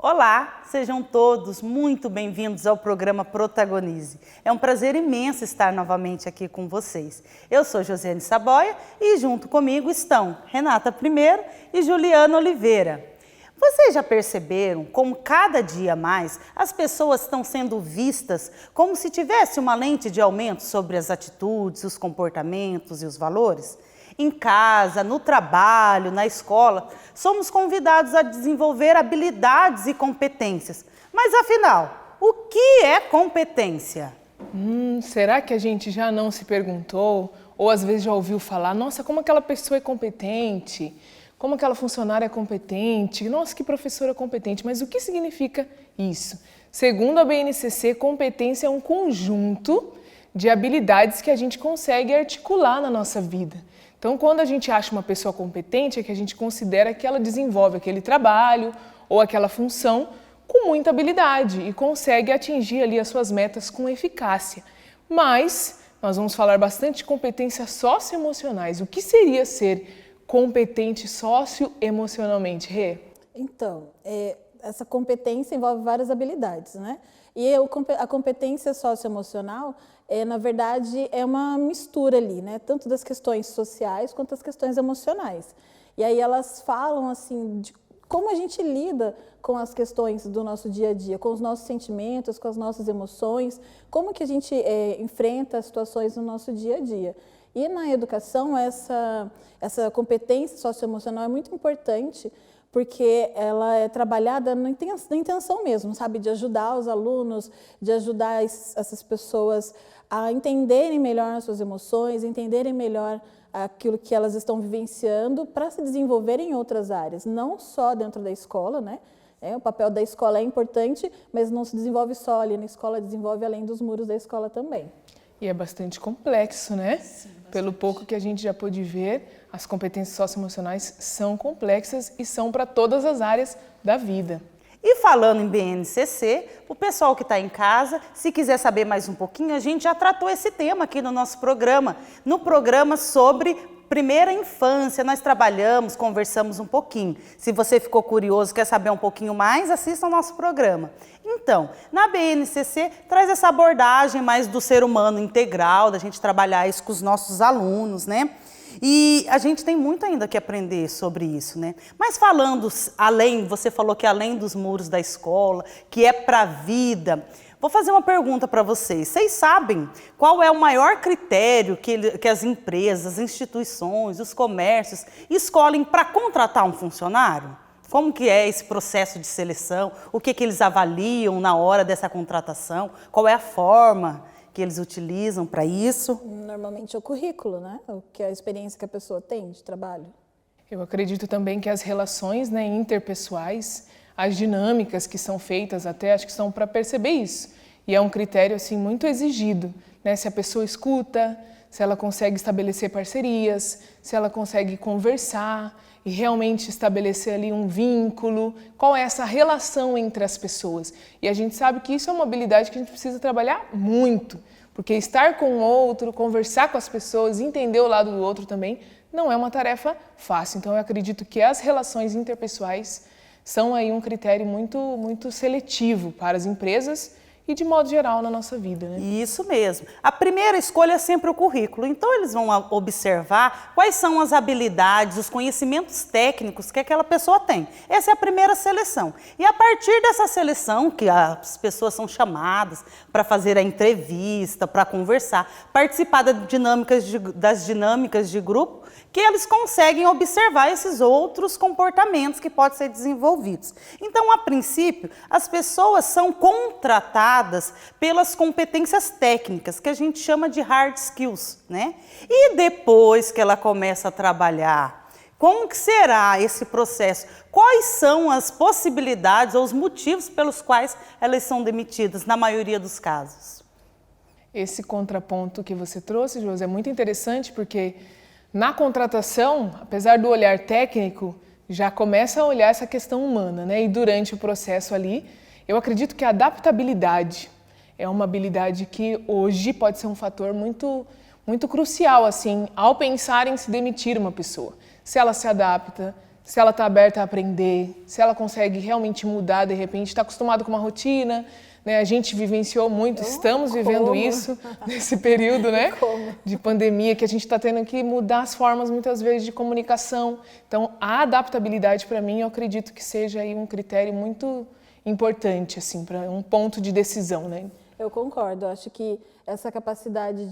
Olá, sejam todos muito bem-vindos ao programa Protagonize. É um prazer imenso estar novamente aqui com vocês. Eu sou Josiane Saboia e junto comigo estão Renata Primeiro e Juliana Oliveira. Vocês já perceberam como cada dia mais as pessoas estão sendo vistas como se tivesse uma lente de aumento sobre as atitudes, os comportamentos e os valores? Em casa, no trabalho, na escola, somos convidados a desenvolver habilidades e competências. Mas afinal, o que é competência? Será que a gente já não se perguntou, ou às vezes já ouviu falar, nossa, como aquela pessoa é competente, como aquela funcionária é competente, nossa, que professora competente, mas o que significa isso? Segundo a BNCC, competência é um conjunto de habilidades que a gente consegue articular na nossa vida. Então, quando a gente acha uma pessoa competente, é que a gente considera que ela desenvolve aquele trabalho ou aquela função com muita habilidade e consegue atingir ali as suas metas com eficácia. Mas nós vamos falar bastante de competências socioemocionais. O que seria ser competente socioemocionalmente, Rê? Então, essa competência envolve várias habilidades, né? E a competência socioemocional, na verdade, é uma mistura ali, né? Tanto das questões sociais quanto das questões emocionais. E aí elas falam, assim, de como a gente lida com as questões do nosso dia a dia, com os nossos sentimentos, com as nossas emoções, como que a gente enfrenta as situações no nosso dia a dia. E na educação, essa competência socioemocional é muito importante, porque ela é trabalhada na intenção mesmo, sabe? De ajudar os alunos, de ajudar essas pessoas a entenderem melhor as suas emoções, entenderem melhor aquilo que elas estão vivenciando para se desenvolverem em outras áreas, não só dentro da escola, né? O papel da escola é importante, mas não se desenvolve só ali na escola, desenvolve além dos muros da escola também. E é bastante complexo, né? Sim, bastante. Pelo pouco que a gente já pôde ver, as competências socioemocionais são complexas e são para todas as áreas da vida. E falando em BNCC, o pessoal que está em casa, se quiser saber mais um pouquinho, a gente já tratou esse tema aqui no nosso programa. No programa sobre primeira infância, nós trabalhamos, conversamos um pouquinho. Se você ficou curioso, quer saber um pouquinho mais, assista ao nosso programa. Então, na BNCC, traz essa abordagem mais do ser humano integral, da gente trabalhar isso com os nossos alunos, né? E a gente tem muito ainda que aprender sobre isso, né? Mas falando além, você falou que além dos muros da escola, que é para a vida, vou fazer uma pergunta para vocês. Vocês sabem qual é o maior critério que as empresas, as instituições, os comércios escolhem para contratar um funcionário? Como que é esse processo de seleção? O que eles avaliam na hora dessa contratação? Qual é a forma que eles utilizam para isso? Normalmente é o currículo, né? O que é a experiência que a pessoa tem de trabalho. Eu acredito também que as relações, né, interpessoais, as dinâmicas que são feitas até, acho que são para perceber isso. E é um critério assim muito exigido, né? Se a pessoa escuta, se ela consegue estabelecer parcerias, se ela consegue conversar e realmente estabelecer ali um vínculo, qual é essa relação entre as pessoas. E a gente sabe que isso é uma habilidade que a gente precisa trabalhar muito, porque estar com o outro, conversar com as pessoas, entender o lado do outro também, não é uma tarefa fácil. Então eu acredito que as relações interpessoais são aí um critério muito seletivo para as empresas e de modo geral na nossa vida, né? Isso mesmo. A primeira escolha é sempre o currículo. Então eles vão observar quais são as habilidades, os conhecimentos técnicos que aquela pessoa tem. Essa é a primeira seleção. E a partir dessa seleção, que as pessoas são chamadas para fazer a entrevista, para conversar, participar das dinâmicas de grupo, que eles conseguem observar esses outros comportamentos que podem ser desenvolvidos. Então, a princípio, as pessoas são contratadas pelas competências técnicas, que a gente chama de hard skills, né? E depois que ela começa a trabalhar, como que será esse processo? Quais são as possibilidades ou os motivos pelos quais elas são demitidas, na maioria dos casos? Esse contraponto que você trouxe, José, é muito interessante porque na contratação, apesar do olhar técnico, já começa a olhar essa questão humana, né? E durante o processo ali, eu acredito que a adaptabilidade é uma habilidade que hoje pode ser um fator muito crucial, assim, ao pensar em se demitir uma pessoa. Se ela se adapta, se ela está aberta a aprender, se ela consegue realmente mudar de repente, está acostumado com uma rotina, né? A gente vivenciou muito, estamos vivendo isso nesse período, né, de pandemia, que a gente está tendo que mudar as formas muitas vezes de comunicação. Então, a adaptabilidade para mim, eu acredito que seja aí um critério muito importante, assim, para um ponto de decisão, né? Eu concordo, eu acho que essa capacidade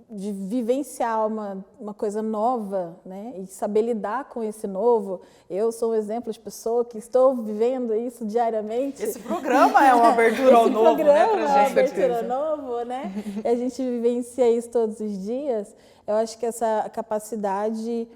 de vivenciar uma coisa nova, né, e saber lidar com esse novo. Eu sou um exemplo de pessoa que estou vivendo isso diariamente. Esse programa é uma abertura ao novo, né, pra gente. É uma abertura ao novo, né? E a gente vivencia isso todos os dias. Eu acho que essa capacidade,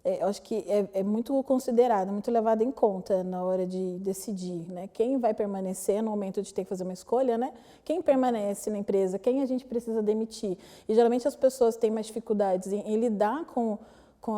eu acho que é muito considerada, muito levada em conta na hora de decidir, né? Quem vai permanecer no momento de ter que fazer uma escolha, né? Quem permanece na empresa, quem a gente precisa demitir. E geralmente as pessoas têm mais dificuldades em lidar com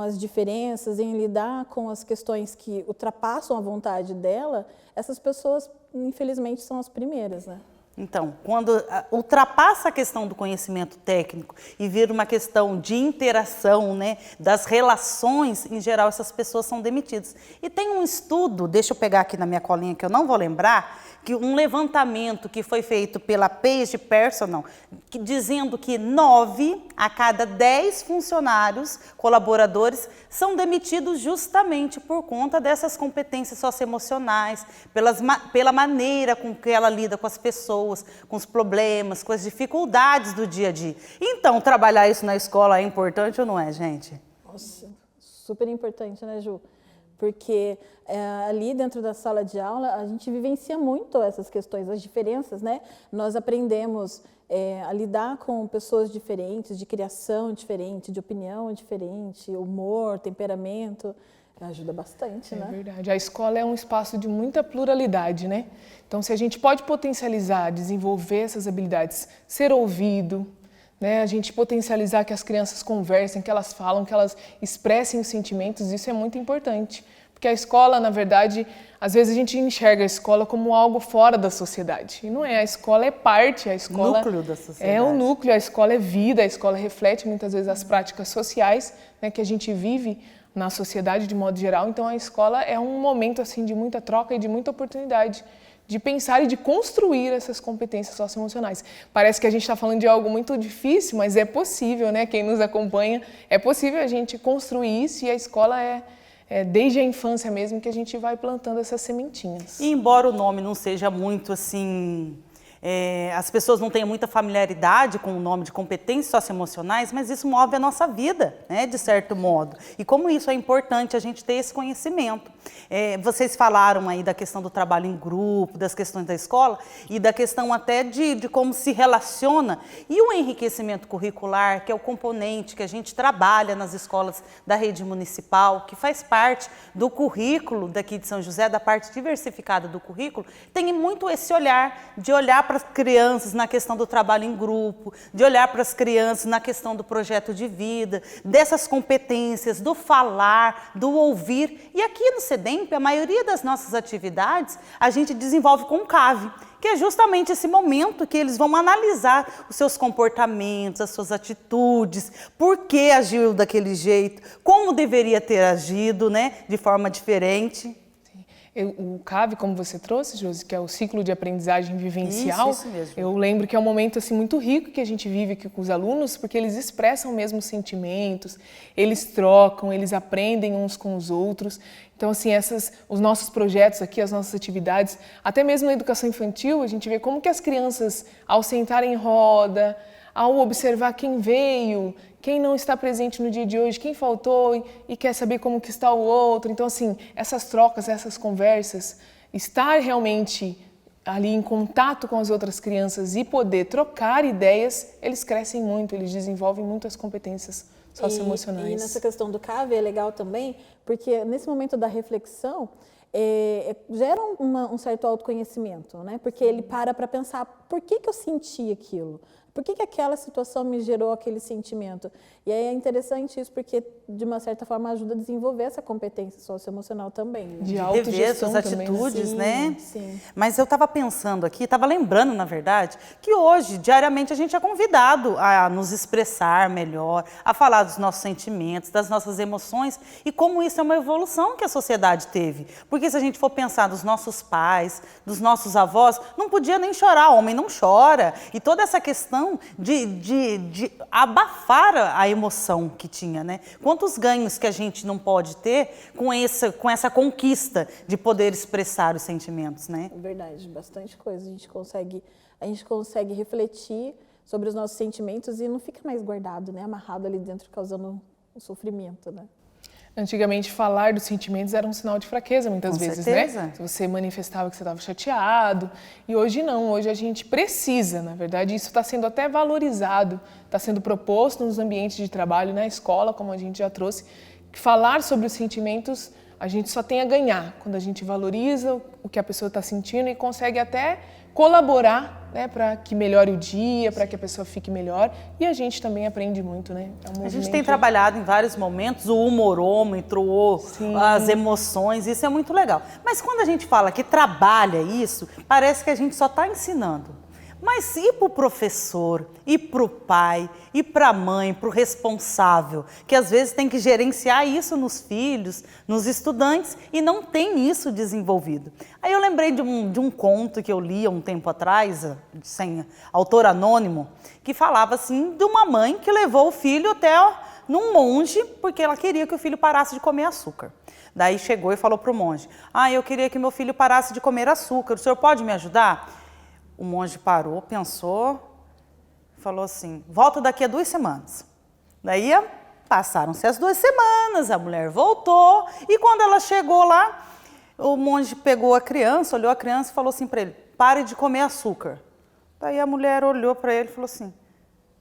as diferenças, em lidar com as questões que ultrapassam a vontade dela. Essas pessoas, infelizmente, são as primeiras, né? Então, quando ultrapassa a questão do conhecimento técnico e vira uma questão de interação, né, das relações, em geral, essas pessoas são demitidas. E tem um estudo, deixa eu pegar aqui na minha colinha que eu não vou lembrar, que um levantamento que foi feito pela Page Personnel, dizendo que 9 a cada 10 funcionários, colaboradores, são demitidos justamente por conta dessas competências socioemocionais, pela maneira com que ela lida com as pessoas, com os problemas, com as dificuldades do dia a dia. Então, trabalhar isso na escola é importante ou não é, gente? Nossa, super importante, né, Ju? Porque ali dentro da sala de aula a gente vivencia muito essas questões, as diferenças, né? Nós aprendemos a lidar com pessoas diferentes, de criação diferente, de opinião diferente, humor, temperamento, ajuda bastante, né? É verdade. A escola é um espaço de muita pluralidade, né? Então, se a gente pode potencializar, desenvolver essas habilidades, ser ouvido, né? A gente potencializar que as crianças conversem, que elas falam, que elas expressem os sentimentos, isso é muito importante. Porque a escola, na verdade, às vezes a gente enxerga a escola como algo fora da sociedade. E não é, a escola é parte, a escola núcleo da sociedade. É o núcleo, a escola é vida, a escola reflete muitas vezes as práticas sociais, né, que a gente vive na sociedade de modo geral. Então a escola é um momento assim de muita troca e de muita oportunidade de pensar e de construir essas competências socioemocionais. Parece que a gente está falando de algo muito difícil, mas é possível, né? Quem nos acompanha, é possível a gente construir isso e a escola é desde a infância mesmo que a gente vai plantando essas sementinhas. E embora o nome não seja muito assim... as pessoas não têm muita familiaridade com o nome de competências socioemocionais, mas isso move a nossa vida, né, de certo modo. E como isso é importante a gente ter esse conhecimento. Vocês falaram aí da questão do trabalho em grupo, das questões da escola e da questão até de como se relaciona. E o enriquecimento curricular, que é o componente que a gente trabalha nas escolas da rede municipal, que faz parte do currículo daqui de São José, da parte diversificada do currículo, tem muito esse olhar, de olhar para as crianças na questão do trabalho em grupo, de olhar para as crianças na questão do projeto de vida, dessas competências, do falar, do ouvir. E aqui no CEDEMP, a maioria das nossas atividades a gente desenvolve com o CAV, que é justamente esse momento que eles vão analisar os seus comportamentos, as suas atitudes, por que agiu daquele jeito, como deveria ter agido, né, de forma diferente. O CAV, como você trouxe, Josi, que é o ciclo de aprendizagem vivencial, isso mesmo. Eu lembro que é um momento assim, muito rico que a gente vive aqui com os alunos, porque eles expressam mesmo sentimentos, eles trocam, eles aprendem uns com os outros. Então, assim, os nossos projetos aqui, as nossas atividades, até mesmo na educação infantil, a gente vê como que as crianças, ao sentarem em roda, ao observar quem veio, quem não está presente no dia de hoje, quem faltou e quer saber como que está o outro. Então, assim, essas trocas, essas conversas, estar realmente ali em contato com as outras crianças e poder trocar ideias, eles crescem muito, eles desenvolvem muitas competências socioemocionais. E nessa questão do CAV é legal também, porque nesse momento da reflexão, gera um certo autoconhecimento, né? Porque ele para pensar, por que eu senti aquilo? Por que aquela situação me gerou aquele sentimento? E aí é interessante isso, porque de uma certa forma ajuda a desenvolver essa competência socioemocional também. Né? De rever autogestão suas também. atitudes, Sim, né? sim. Mas eu estava pensando aqui, estava lembrando, na verdade, que hoje, diariamente, a gente é convidado a nos expressar melhor, a falar dos nossos sentimentos, das nossas emoções, e como isso é uma evolução que a sociedade teve. Porque se a gente for pensar dos nossos pais, dos nossos avós, não podia nem chorar, homem não chora. E toda essa questão de abafar a emoção que tinha, né? Quantos ganhos que a gente não pode ter com essa conquista de poder expressar os sentimentos, né? É verdade, bastante coisa. A gente consegue refletir sobre os nossos sentimentos e não fica mais guardado, né? Amarrado ali dentro, causando um sofrimento, né? Antigamente, falar dos sentimentos era um sinal de fraqueza, muitas Com vezes, certeza. né? Você manifestava que você estava chateado. E hoje não, hoje a gente precisa, na verdade, isso está sendo até valorizado, está sendo proposto nos ambientes de trabalho, na escola, como a gente já trouxe, que falar sobre os sentimentos a gente só tem a ganhar quando a gente valoriza o que a pessoa está sentindo e consegue até colaborar, né, para que melhore o dia, para que a pessoa fique melhor. E a gente também aprende muito, né? A gente tem trabalhado em vários momentos o humorômetro, as emoções, isso é muito legal. Mas quando a gente fala que trabalha isso, parece que a gente só está ensinando. Mas e para o professor, e para o pai, e para a mãe, para o responsável, que às vezes tem que gerenciar isso nos filhos, nos estudantes, e não tem isso desenvolvido. Aí eu lembrei de um conto que eu li há um tempo atrás, sem autor anônimo, que falava assim de uma mãe que levou o filho até num monge, porque ela queria que o filho parasse de comer açúcar. Daí chegou e falou para o monge, eu queria que meu filho parasse de comer açúcar, o senhor pode me ajudar? O monge parou, pensou, falou assim, volta daqui a 2 semanas. Daí passaram-se as 2 semanas, a mulher voltou e quando ela chegou lá, o monge pegou a criança, olhou a criança e falou assim para ele, pare de comer açúcar. Daí a mulher olhou para ele e falou assim,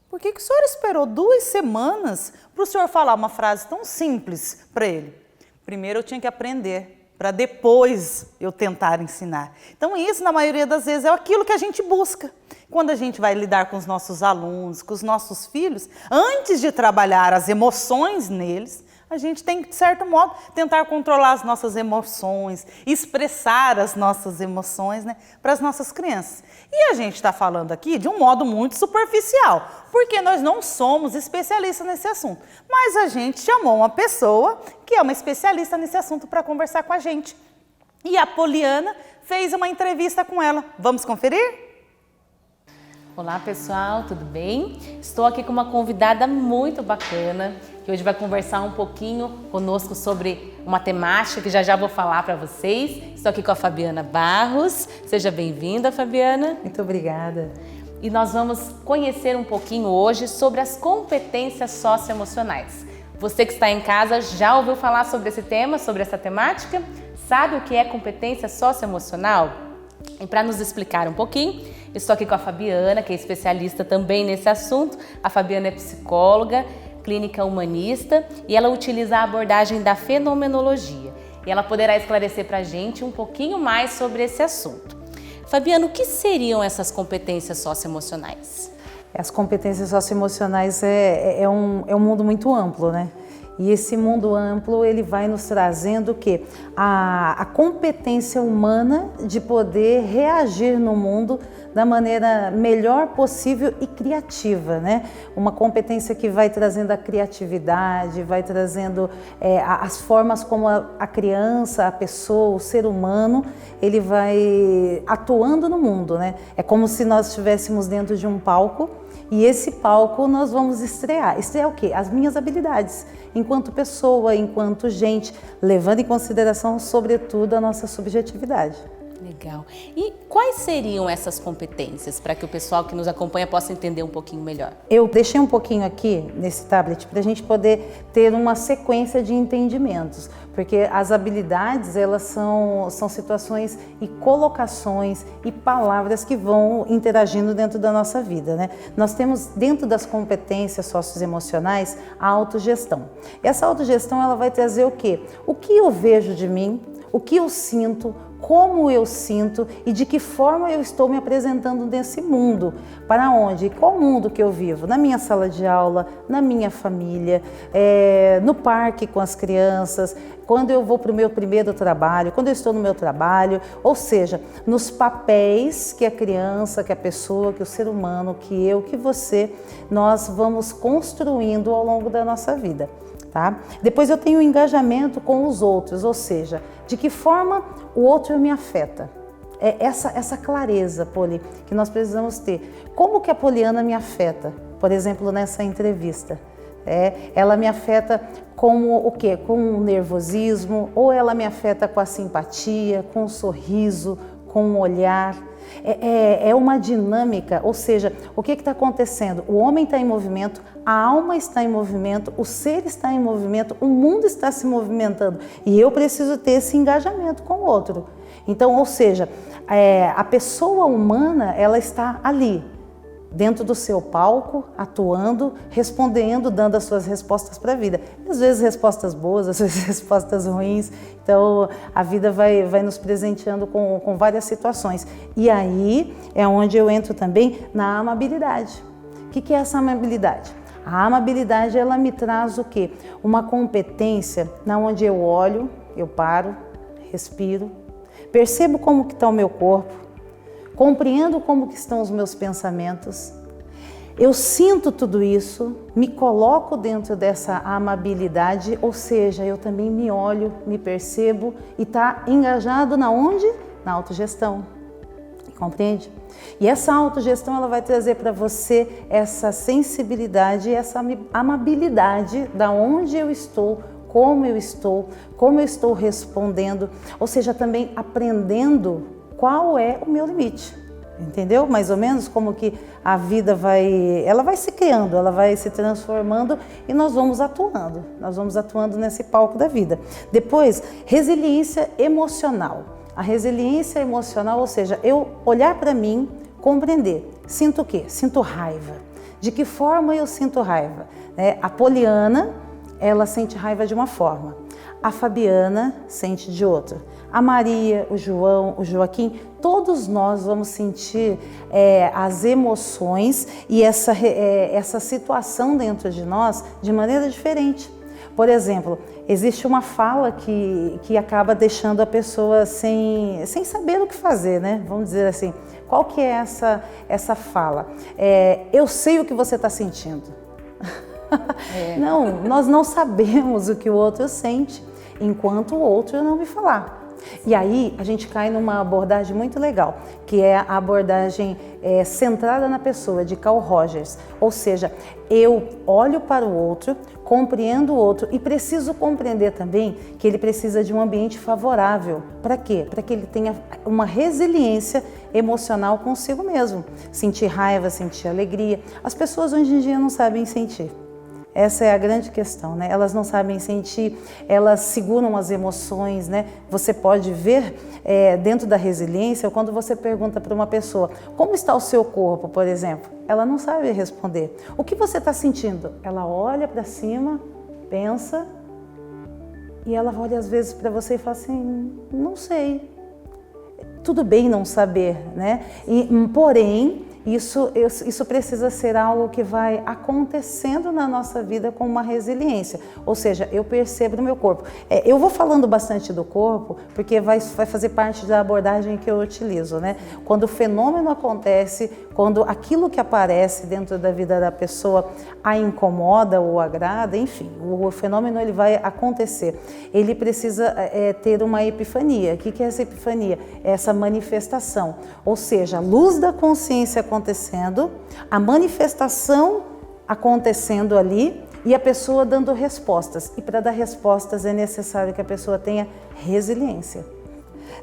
por que o senhor esperou 2 semanas para o senhor falar uma frase tão simples para ele? Primeiro eu tinha que aprender, para depois eu tentar ensinar. Então isso, na maioria das vezes, é aquilo que a gente busca. Quando a gente vai lidar com os nossos alunos, com os nossos filhos, antes de trabalhar as emoções neles, a gente tem que, de certo modo, tentar controlar as nossas emoções, expressar as nossas emoções, né, para as nossas crianças. E a gente está falando aqui de um modo muito superficial, porque nós não somos especialistas nesse assunto. Mas a gente chamou uma pessoa que é uma especialista nesse assunto para conversar com a gente. E a Poliana fez uma entrevista com ela. Vamos conferir? Olá pessoal, tudo bem? Estou aqui com uma convidada muito bacana que hoje vai conversar um pouquinho conosco sobre uma temática que já vou falar para vocês. Estou aqui com a Fabiana Barros. Seja bem-vinda, Fabiana. Muito obrigada. E nós vamos conhecer um pouquinho hoje sobre as competências socioemocionais. Você que está em casa já ouviu falar sobre esse tema, sobre essa temática? Sabe o que é competência socioemocional? E para nos explicar um pouquinho, estou aqui com a Fabiana, que é especialista também nesse assunto. A Fabiana é psicóloga, clínica humanista e ela utiliza a abordagem da fenomenologia. E ela poderá esclarecer para a gente um pouquinho mais sobre esse assunto. Fabiana, o que seriam essas competências socioemocionais? As competências socioemocionais é um mundo muito amplo, né? E esse mundo amplo, ele vai nos trazendo o quê? A competência humana de poder reagir no mundo da maneira melhor possível e criativa, né? Uma competência que vai trazendo a criatividade, vai trazendo as formas como a criança, a pessoa, o ser humano, ele vai atuando no mundo, né? É como se nós estivéssemos dentro de um palco e esse palco nós vamos estrear. Estrear o quê? As minhas habilidades, enquanto pessoa, enquanto gente, levando em consideração, sobretudo, a nossa subjetividade. Legal. E quais seriam essas competências para que o pessoal que nos acompanha possa entender um pouquinho melhor? Eu deixei um pouquinho aqui nesse tablet para a gente poder ter uma sequência de entendimentos, porque as habilidades, elas são situações e colocações e palavras que vão interagindo dentro da nossa vida, né? Nós temos dentro das competências socioemocionais a autogestão. Essa autogestão, ela vai trazer o quê? O que eu vejo de mim, o que eu sinto, como eu sinto e de que forma eu estou me apresentando nesse mundo. Para onde? Qual mundo que eu vivo? Na minha sala de aula, na minha família, no parque com as crianças, quando eu vou para o meu primeiro trabalho, quando eu estou no meu trabalho, ou seja, nos papéis que a criança, que a pessoa, que o ser humano, que eu, que você, nós vamos construindo ao longo da nossa vida. Tá? Depois eu tenho o engajamento com os outros, ou seja, de que forma o outro me afeta. É essa clareza, Poli, que nós precisamos ter. Como que a Poliana me afeta? Por exemplo, nessa entrevista. Ela me afeta com o quê? Com o nervosismo, ou ela me afeta com a simpatia, com o sorriso, com o olhar. É uma dinâmica, ou seja, o que está acontecendo? O homem está em movimento, a alma está em movimento, o ser está em movimento, o mundo está se movimentando e eu preciso ter esse engajamento com o outro. Então, ou seja, a pessoa humana, ela está ali, dentro do seu palco, atuando, respondendo, dando as suas respostas para a vida. Às vezes respostas boas, às vezes respostas ruins. Então a vida vai nos presenteando com várias situações. E aí é onde eu entro também na amabilidade. O que é essa amabilidade? A amabilidade, ela me traz o quê? Uma competência na onde eu olho, eu paro, respiro, percebo como que está o meu corpo, compreendo como que estão os meus pensamentos, eu sinto tudo isso, me coloco dentro dessa amabilidade, ou seja, eu também me olho, me percebo e está engajado na onde? Na autogestão, compreende? E essa autogestão, ela vai trazer para você essa sensibilidade, essa amabilidade da onde eu estou, como eu estou respondendo, ou seja, também aprendendo qual é o meu limite, entendeu? Mais ou menos como que a vida ela vai se criando, ela vai se transformando e nós vamos atuando nesse palco da vida. Depois, resiliência emocional. A resiliência emocional, ou seja, eu olhar para mim, compreender, sinto o quê? Sinto raiva. De que forma eu sinto raiva? A Poliana, ela sente raiva de uma forma. A Fabiana sente de outra. A Maria, o João, o Joaquim, todos nós vamos sentir as emoções e essa situação dentro de nós de maneira diferente. Por exemplo, existe uma fala que acaba deixando a pessoa sem saber o que fazer, né? Vamos dizer assim. Qual que é essa fala? Eu sei o que você está sentindo. Não, nós não sabemos o que o outro sente enquanto o outro não me falar. E aí a gente cai numa abordagem muito legal, que é a abordagem centrada na pessoa, de Carl Rogers. Ou seja, eu olho para o outro, compreendo o outro e preciso compreender também que ele precisa de um ambiente favorável. Para quê? Para que ele tenha uma resiliência emocional consigo mesmo. Sentir raiva, sentir alegria. As pessoas hoje em dia não sabem sentir. Essa é a grande questão, né? Elas não sabem sentir, elas seguram as emoções, né? Você pode ver dentro da resiliência, quando você pergunta para uma pessoa, como está o seu corpo, por exemplo? Ela não sabe responder. O que você está sentindo? Ela olha para cima, pensa, e ela olha às vezes para você e fala assim, não sei. Tudo bem não saber, né? Porém, isso precisa ser algo que vai acontecendo na nossa vida com uma resiliência. Ou seja, eu percebo no meu corpo. Eu vou falando bastante do corpo, porque vai fazer parte da abordagem que eu utilizo, né? Quando o fenômeno acontece, quando aquilo que aparece dentro da vida da pessoa a incomoda ou agrada, enfim, o fenômeno ele vai acontecer. Ele precisa ter uma epifania. O que é essa epifania? É essa manifestação. Ou seja, a luz da consciência acontecendo, a manifestação acontecendo ali e a pessoa dando respostas. E para dar respostas é necessário que a pessoa tenha resiliência.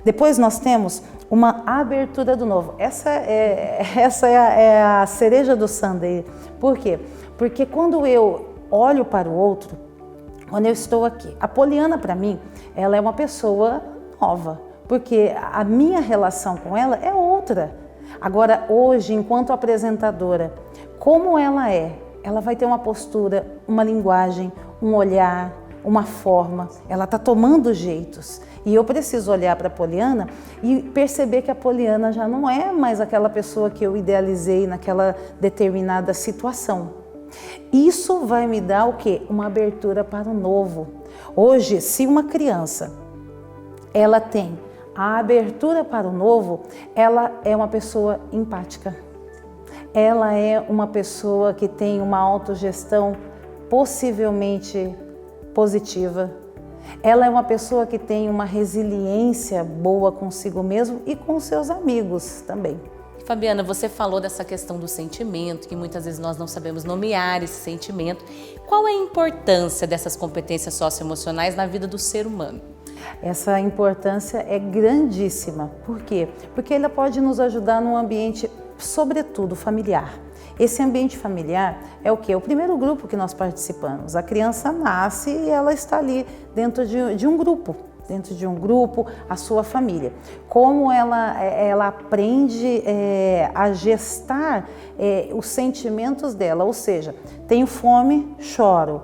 Depois nós temos uma abertura do novo. Essa é a cereja do sundae. Por quê? Porque quando eu olho para o outro, quando eu estou aqui, a Poliana para mim, ela é uma pessoa nova, porque a minha relação com ela é outra. Agora, hoje, enquanto apresentadora, como ela é? Ela vai ter uma postura, uma linguagem, um olhar, uma forma. Ela está tomando jeitos. E eu preciso olhar para a Poliana e perceber que a Poliana já não é mais aquela pessoa que eu idealizei naquela determinada situação. Isso vai me dar o quê? Uma abertura para o novo. Hoje, se uma criança ela tem a abertura para o novo, ela é uma pessoa empática. Ela é uma pessoa que tem uma autogestão possivelmente positiva. Ela é uma pessoa que tem uma resiliência boa consigo mesmo e com seus amigos também. Fabiana, você falou dessa questão do sentimento, que muitas vezes nós não sabemos nomear esse sentimento. Qual é a importância dessas competências socioemocionais na vida do ser humano? Essa importância é grandíssima. Por quê? Porque ela pode nos ajudar num ambiente, sobretudo, familiar. Esse ambiente familiar é o quê? O primeiro grupo que nós participamos. A criança nasce e ela está ali dentro de um grupo. Dentro de um grupo, a sua família. Como ela aprende a gestar os sentimentos dela, ou seja, tenho fome, choro,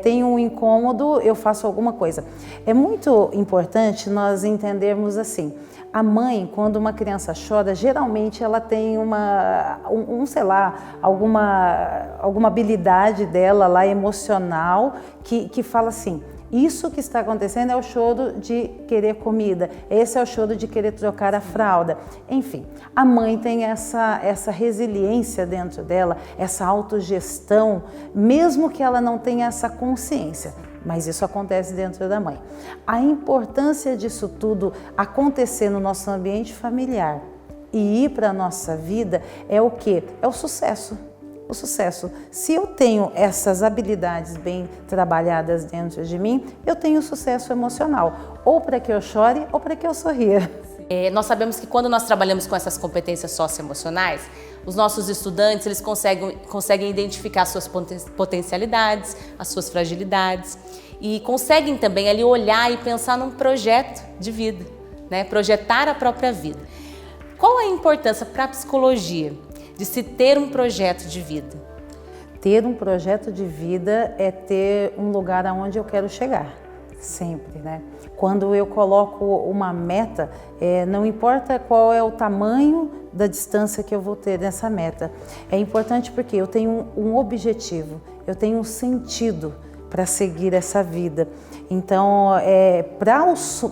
tenho um incômodo, eu faço alguma coisa. É muito importante nós entendermos assim, a mãe, quando uma criança chora, geralmente ela tem sei lá, alguma habilidade dela lá emocional que fala assim, isso que está acontecendo é o choro de querer comida, esse é o choro de querer trocar a fralda. Enfim, a mãe tem essa resiliência dentro dela, essa autogestão, mesmo que ela não tenha essa consciência. Mas isso acontece dentro da mãe. A importância disso tudo acontecer no nosso ambiente familiar e ir para a nossa vida é o quê? É o sucesso. O sucesso. Se eu tenho essas habilidades bem trabalhadas dentro de mim, eu tenho sucesso emocional, ou para que eu chore ou para que eu sorria. Nós sabemos que quando nós trabalhamos com essas competências socioemocionais, os nossos estudantes eles conseguem identificar as suas potencialidades, as suas fragilidades e conseguem também ali olhar e pensar num projeto de vida, né? Projetar a própria vida. Qual a importância para a psicologia de se ter um projeto de vida? Ter um projeto de vida é ter um lugar aonde eu quero chegar, sempre, né? Quando eu coloco uma meta, não importa qual é o tamanho da distância que eu vou ter nessa meta, é importante porque eu tenho um objetivo, eu tenho um sentido para seguir essa vida. Então,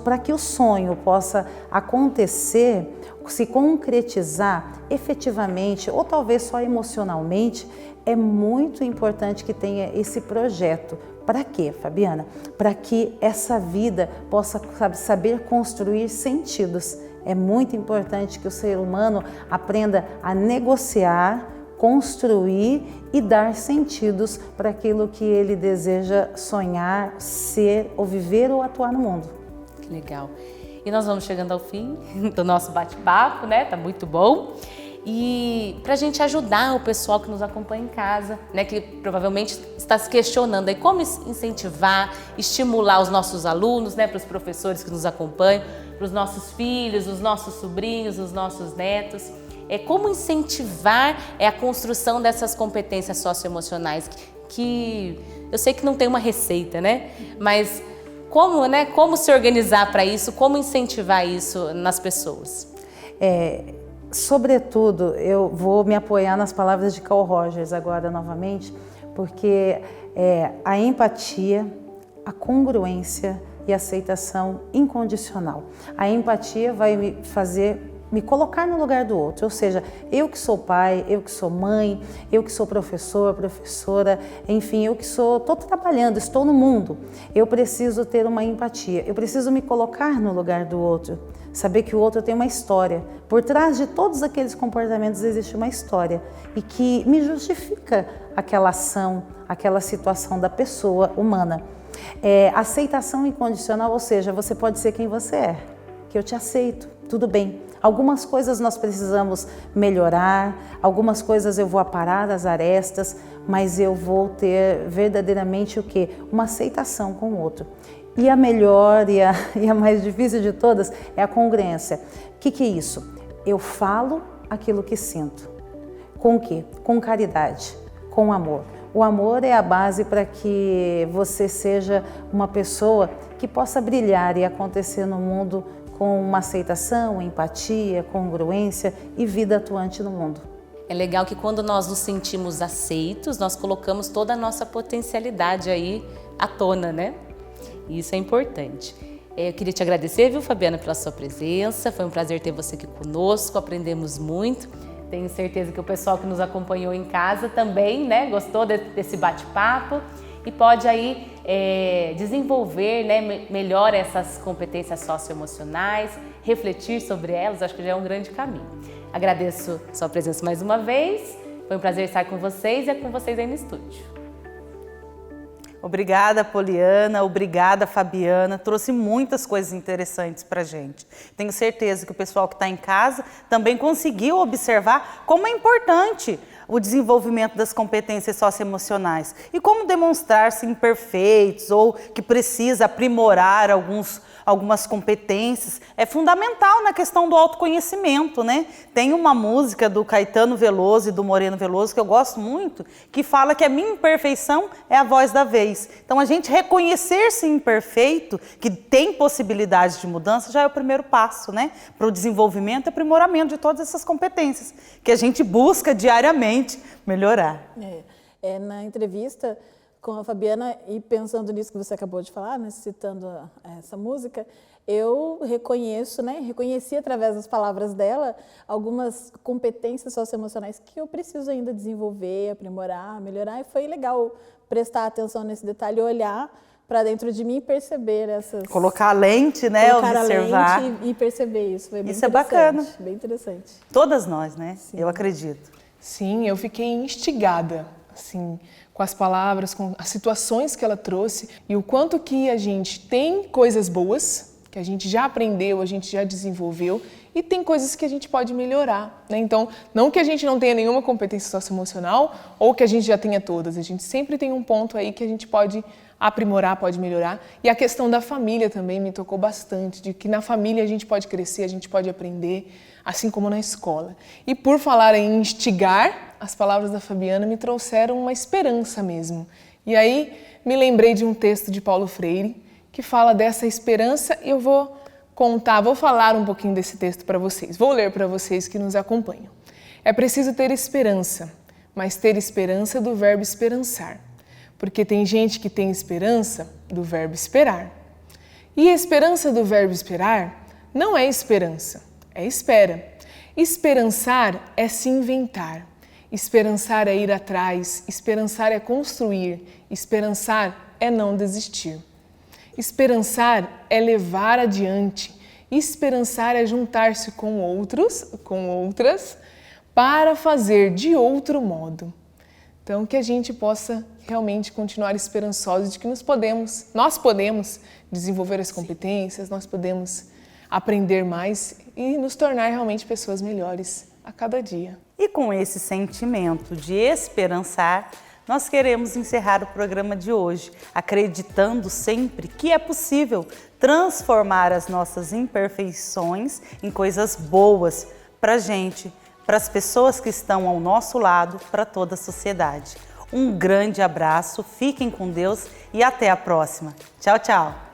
para que o sonho possa acontecer, se concretizar efetivamente ou talvez só emocionalmente, é muito importante que tenha esse projeto. Para quê, Fabiana? Para que essa vida possa saber construir sentidos. É muito importante que o ser humano aprenda a negociar, construir e dar sentidos para aquilo que ele deseja sonhar, ser ou viver ou atuar no mundo. Que legal. E nós vamos chegando ao fim do nosso bate-papo, né? Tá muito bom. E para a gente ajudar o pessoal que nos acompanha em casa, né? Que provavelmente está se questionando aí como incentivar, estimular os nossos alunos, né? Para os professores que nos acompanham, para os nossos filhos, os nossos sobrinhos, os nossos netos. Como incentivar a construção dessas competências socioemocionais, que eu sei que não tem uma receita, né? Mas como se organizar para isso, como incentivar isso nas pessoas? Sobretudo, eu vou me apoiar nas palavras de Carl Rogers agora novamente, porque a empatia, a congruência e a aceitação incondicional. A empatia vai me colocar no lugar do outro, ou seja, eu que sou pai, eu que sou mãe, eu que sou professor, professora, enfim, eu que estou trabalhando, estou no mundo, eu preciso ter uma empatia, eu preciso me colocar no lugar do outro, saber que o outro tem uma história, por trás de todos aqueles comportamentos existe uma história e que me justifica aquela ação, aquela situação da pessoa humana. Aceitação incondicional, ou seja, você pode ser quem você é, que eu te aceito, tudo bem. Algumas coisas nós precisamos melhorar, algumas coisas eu vou aparar as arestas, mas eu vou ter verdadeiramente o quê? Uma aceitação com o outro. E a melhor e a mais difícil de todas é a congruência. O que é isso? Eu falo aquilo que sinto. Com o quê? Com caridade, com amor. O amor é a base para que você seja uma pessoa que possa brilhar e acontecer no mundo com uma aceitação, empatia, congruência e vida atuante no mundo. É legal que quando nós nos sentimos aceitos, nós colocamos toda a nossa potencialidade aí à tona, né? E isso é importante. Eu queria te agradecer, viu, Fabiana, pela sua presença. Foi um prazer ter você aqui conosco, aprendemos muito. Tenho certeza que o pessoal que nos acompanhou em casa também, né, gostou desse bate-papo e pode aí desenvolver, né, melhor essas competências socioemocionais, refletir sobre elas, acho que já é um grande caminho. Agradeço sua presença mais uma vez, foi um prazer estar com vocês e é com vocês aí no estúdio. Obrigada, Poliana, obrigada, Fabiana, trouxe muitas coisas interessantes para a gente. Tenho certeza que o pessoal que está em casa também conseguiu observar como é importante o desenvolvimento das competências socioemocionais e como demonstrar-se imperfeitos ou que precisa aprimorar algumas competências é fundamental na questão do autoconhecimento, né? Tem uma música do Caetano Veloso e do Moreno Veloso que eu gosto muito, que fala que a minha imperfeição é a voz da vez. Então a gente reconhecer-se imperfeito, que tem possibilidades de mudança, já é o primeiro passo, né? Para o desenvolvimento e aprimoramento de todas essas competências que a gente busca diariamente melhorar. Na entrevista com a Fabiana, e pensando nisso que você acabou de falar, né, citando essa música, eu reconheci através das palavras dela algumas competências socioemocionais que eu preciso ainda desenvolver, aprimorar, melhorar, e foi legal prestar atenção nesse detalhe, olhar para dentro de mim e perceber essas... Colocar a lente, né? Colocar observar. A lente e perceber isso. Foi bem isso é bacana. Bem interessante. Todas nós, né? Sim. Eu acredito. Sim, eu fiquei instigada, assim, com as palavras, com as situações que ela trouxe e o quanto que a gente tem coisas boas, que a gente já aprendeu, a gente já desenvolveu e tem coisas que a gente pode melhorar, né? Então, não que a gente não tenha nenhuma competência socioemocional ou que a gente já tenha todas, a gente sempre tem um ponto aí que a gente pode aprimorar, pode melhorar. E a questão da família também me tocou bastante, de que na família a gente pode crescer, a gente pode aprender, assim como na escola. E por falar em instigar, as palavras da Fabiana me trouxeram uma esperança mesmo. E aí me lembrei de um texto de Paulo Freire que fala dessa esperança e eu vou falar um pouquinho desse texto para vocês. Vou ler para vocês que nos acompanham. É preciso ter esperança, mas ter esperança do verbo esperançar. Porque tem gente que tem esperança do verbo esperar. E a esperança do verbo esperar não é esperança, é espera. Esperançar é se inventar. Esperançar é ir atrás, esperançar é construir, esperançar é não desistir. Esperançar é levar adiante, esperançar é juntar-se com outros, com outras, para fazer de outro modo. Então, que a gente possa realmente continuar esperançosos de que nós podemos desenvolver as competências, nós podemos aprender mais e nos tornar realmente pessoas melhores a cada dia. E com esse sentimento de esperançar, nós queremos encerrar o programa de hoje, acreditando sempre que é possível transformar as nossas imperfeições em coisas boas para a gente, para as pessoas que estão ao nosso lado, para toda a sociedade. Um grande abraço, fiquem com Deus e até a próxima. Tchau, tchau!